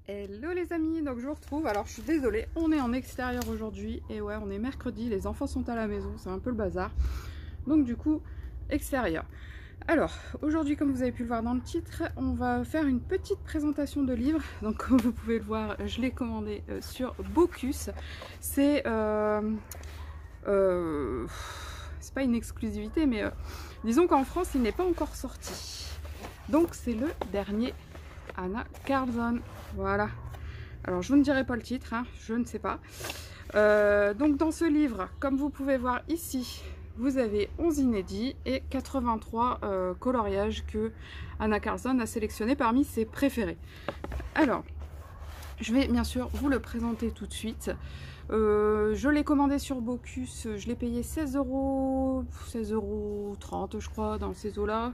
Hello les amis, donc je vous retrouve. Alors je suis désolée, on est en extérieur aujourd'hui. Et ouais, on est mercredi, les enfants sont à la maison, c'est un peu le bazar. Donc du coup, extérieur. Alors, aujourd'hui, comme vous avez pu le voir dans le titre, on va faire une petite présentation de livre. Donc comme vous pouvez le voir, je l'ai commandé sur Bocus. C'est pas une exclusivité, mais disons qu'en France, il n'est pas encore sorti. Donc c'est le dernier Anna Karlzon. Voilà. Alors je ne dirai pas le titre, hein, je ne sais pas. Donc dans ce livre, comme vous pouvez voir ici, vous avez 11 inédits et 83 coloriages que Anna Karlzon a sélectionné parmi ses préférés. Alors, je vais bien sûr vous le présenter tout de suite. Je l'ai commandé sur Bocus, je l'ai payé 16 €, je crois, dans ces eaux-là.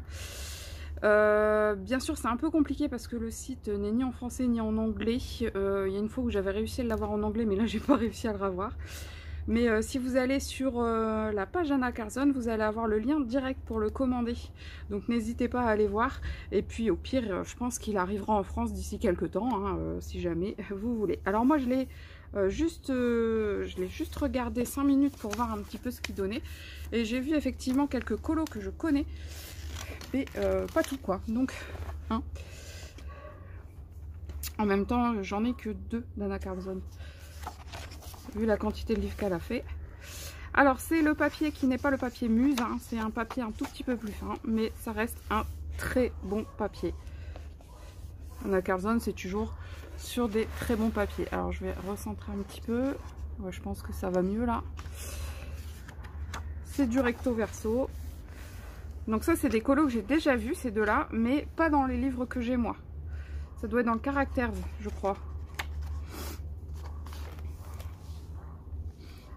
Bien sûr c'est un peu compliqué parce que le site n'est ni en français ni en anglais. Il y a une fois où j'avais réussi à l'avoir en anglais, mais là j'ai pas réussi à le revoir. Mais si vous allez sur la page Anna Karlzon, vous allez avoir le lien direct pour le commander. Donc n'hésitez pas à aller voir. Et puis au pire, je pense qu'il arrivera en France d'ici quelques temps, hein, si jamais vous voulez. Alors moi je l'ai juste regardé 5 minutes pour voir un petit peu ce qu'il donnait. Et j'ai vu effectivement quelques colos que je connais. Mais pas tout quoi, donc hein. En même temps j'en ai que 2 d'Anna Karlzon vu la quantité de livres qu'elle a fait. Alors c'est le papier qui n'est pas le papier Muse, hein. C'est un papier un tout petit peu plus fin, mais ça reste un très bon papier. Anna Karlzon c'est toujours sur des très bons papiers. Alors je vais recentrer un petit peu, ouais, je pense que ça va mieux là. C'est du recto verso. Donc ça c'est des colos que j'ai déjà vus, ces deux-là, mais pas dans les livres que j'ai moi. Ça doit être dans le caractère, je crois.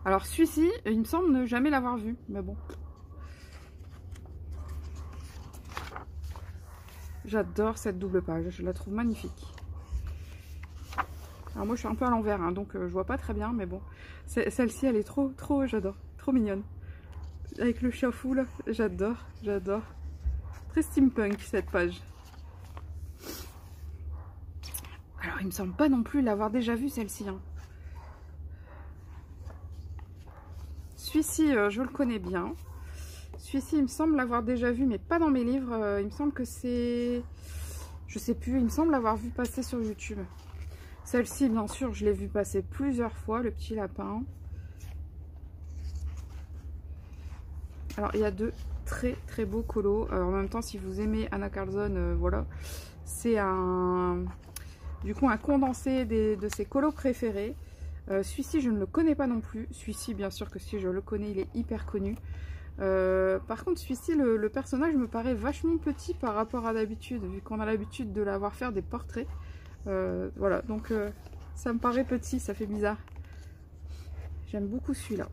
Alors celui-ci, il me semble ne jamais l'avoir vu, mais bon. J'adore cette double page, je la trouve magnifique. Alors moi je suis un peu à l'envers, hein, donc je vois pas très bien, mais bon. Celle-ci elle est trop, j'adore, trop mignonne. Avec le chien fou là, j'adore, j'adore. Très steampunk cette page. Alors il me semble pas non plus l'avoir déjà vue celle-ci. Hein. Celui-ci je le connais bien. Celui-ci il me semble l'avoir déjà vu mais pas dans mes livres. Il me semble que c'est... Je sais plus, il me semble l'avoir vu passer sur YouTube. Celle-ci bien sûr je l'ai vu passer plusieurs fois, le petit lapin. Alors il y a deux très beaux colos. En même temps si vous aimez Anna Karlzon, voilà. C'est du coup un condensé de ses colos préférés. Celui-ci je ne le connais pas non plus. Celui-ci bien sûr que si je le connais, il est hyper connu. Par contre celui-ci, le personnage me paraît vachement petit par rapport à d'habitude, vu qu'on a l'habitude de l'avoir faire des portraits. Voilà, donc ça me paraît petit, ça fait bizarre. J'aime beaucoup celui-là.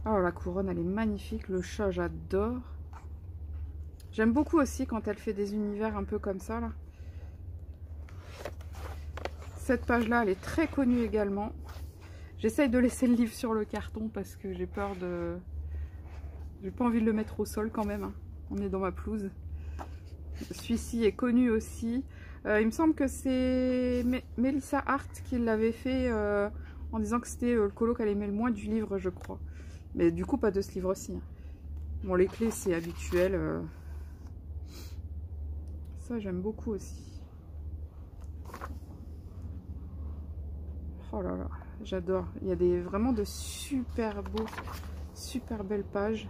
Alors la couronne elle est magnifique, le chat j'adore. J'aime beaucoup aussi quand elle fait des univers un peu comme ça là. Cette page là elle est très connue également. J'essaye de laisser le livre sur le carton parce que j'ai peur de... J'ai pas envie de le mettre au sol quand même, hein. On est dans ma pelouse. Celui-ci est connu aussi. Il me semble que c'est Melissa Hart qui l'avait fait en disant que c'était le colo qu'elle aimait le moins du livre je crois. Mais du coup pas de ce livre-ci. Bon les clés c'est habituel. Ça j'aime beaucoup aussi. Oh là là, j'adore. Il y a vraiment de super beaux, super belles pages.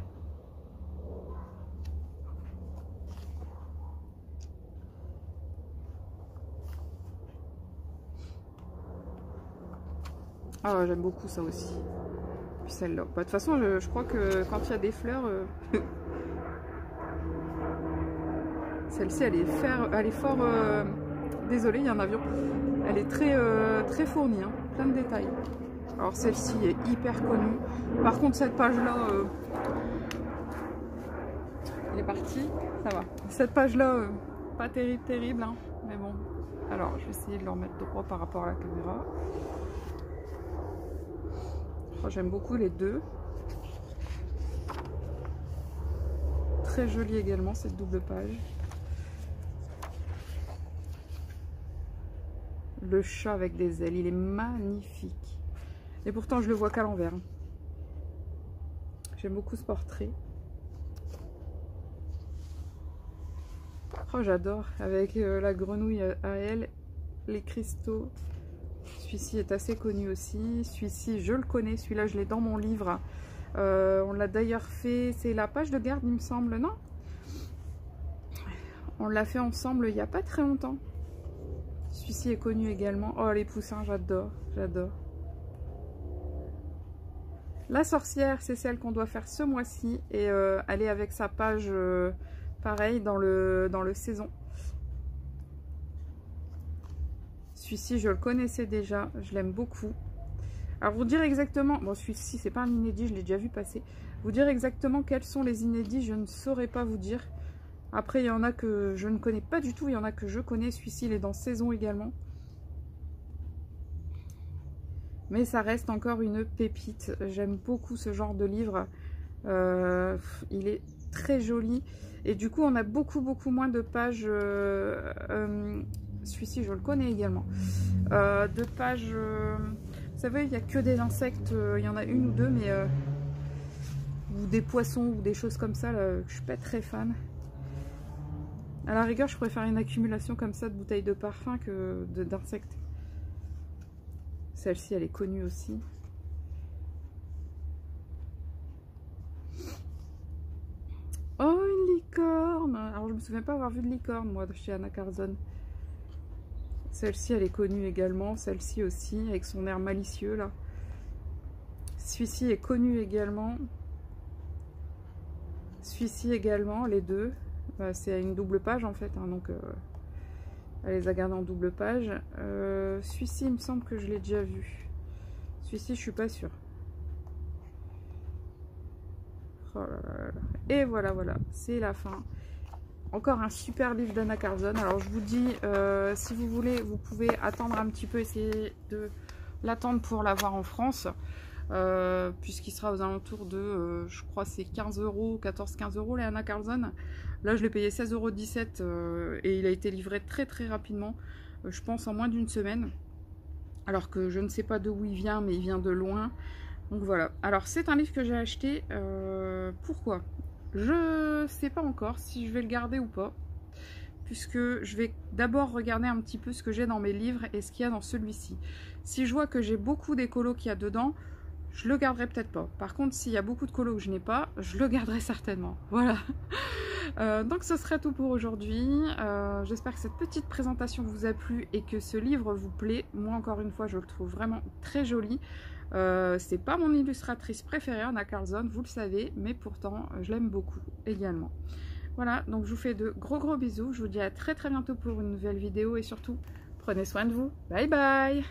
Ah j'aime beaucoup ça aussi. Puis celle-là. Bah, de toute façon je crois que quand il y a des fleurs... Celle-ci elle est fort... Désolée, il y a un avion. Elle est très fournie, hein, plein de détails. Alors celle-ci est hyper connue. Par contre cette page-là, elle est partie, ça va. Cette page-là, pas terrible, hein, mais bon. Alors je vais essayer de le remettre droit par rapport à la caméra. Oh, j'aime beaucoup les deux. très jolie également cette double page. Le chat avec des ailes, il est magnifique. Et pourtant je le vois qu'à l'envers. J'aime beaucoup ce portrait. Oh, j'adore, avec la grenouille à elle, les cristaux. Celui-ci est assez connu aussi. Celui-ci, je le connais. Celui-là, je l'ai dans mon livre. On l'a d'ailleurs fait, c'est la page de garde, il me semble, non? On l'a fait ensemble il n'y a pas très longtemps. Celui-ci est connu également. Oh, les poussins, j'adore, j'adore. La sorcière, c'est celle qu'on doit faire ce mois-ci. Et elle est avec sa page, pareil, dans le saison. Celui-ci, je le connaissais déjà, je l'aime beaucoup. Alors, vous dire exactement... Bon, celui-ci, c'est pas un inédit, je l'ai déjà vu passer. Vous dire exactement quels sont les inédits, je ne saurais pas vous dire. Après, il y en a que je ne connais pas du tout, il y en a que je connais. Celui-ci, il est dans saison également. Mais ça reste encore une pépite. J'aime beaucoup ce genre de livre. Il est très joli. Et du coup, on a beaucoup moins de pages... Celui-ci, je le connais également. De pages... vous savez, il n'y a que des insectes. Il y en a une ou deux, mais... ou des poissons ou des choses comme ça, là, je suis pas très fan. À la rigueur, je préfère une accumulation comme ça de bouteilles de parfum que d'insectes. Celle-ci, elle est connue aussi. Oh, une licorne! Alors, je me souviens pas avoir vu de licorne, moi, chez Anna Carlzon. Celle-ci, elle est connue également. Celle-ci aussi, avec son air malicieux, là. Celui-ci est connu également. Celui-ci également, les deux. C'est une double page, en fait, hein, donc... elle les a gardés en double page. Celui-ci, il me semble que je l'ai déjà vu. Celui-ci, je suis pas sûre. Oh là là là. Et voilà, c'est la fin. Encore un super livre d'Anna Carlzon. Alors, je vous dis, si vous voulez, vous pouvez attendre un petit peu, essayer de l'attendre pour l'avoir en France. Puisqu'il sera aux alentours de, je crois, c'est 15 €, 14-15 € les Anna Carlzon. Là, je l'ai payé 16,17 € et il a été livré très rapidement, je pense en moins d'une semaine. Alors que je ne sais pas d'où il vient, mais il vient de loin. Donc voilà. Alors, c'est un livre que j'ai acheté. Pourquoi? Je sais pas encore si je vais le garder ou pas. Puisque je vais d'abord regarder un petit peu ce que j'ai dans mes livres et ce qu'il y a dans celui-ci. Si je vois que j'ai beaucoup des colos qu'il y a dedans, je le garderai peut-être pas. Par contre, s'il y a beaucoup de colos que je n'ai pas, je le garderai certainement. Voilà. Donc ce serait tout pour aujourd'hui. J'espère que cette petite présentation vous a plu et que ce livre vous plaît. Moi, encore une fois, je le trouve vraiment très joli. C'est pas mon illustratrice préférée, Anna Carlzon, vous le savez, mais pourtant, je l'aime beaucoup également. Voilà, donc je vous fais de gros bisous. Je vous dis à très bientôt pour une nouvelle vidéo et surtout, prenez soin de vous. Bye bye!